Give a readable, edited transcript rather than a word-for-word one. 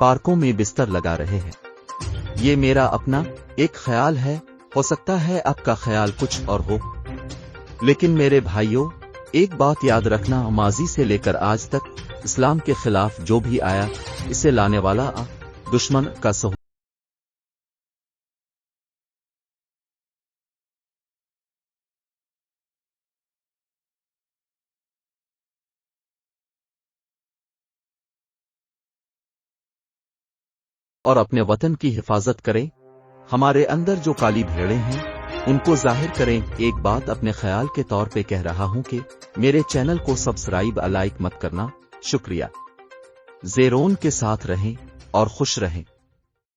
पार्कों में बिस्तर लगा रहे हैं। ये मेरा अपना एक ख्याल है, हो सकता है आपका ख्याल कुछ और हो। लेकिन मेरे भाइयों, एक बात याद रखना, माजी से लेकर आज तक इस्लाम के खिलाफ जो भी आया, इसे लाने वाला दुश्मन का सहूर। और अपने वतन की हिफाजत करें। हमारे अंदर जो काली भेड़ें हैं उनको जाहिर करें। एक बात अपने ख्याल के तौर पे कह रहा हूं कि मेरे चैनल को सब्सक्राइब लाइक मत करना। शुक्रिया। ज़ेरोन के साथ रहें और खुश रहें।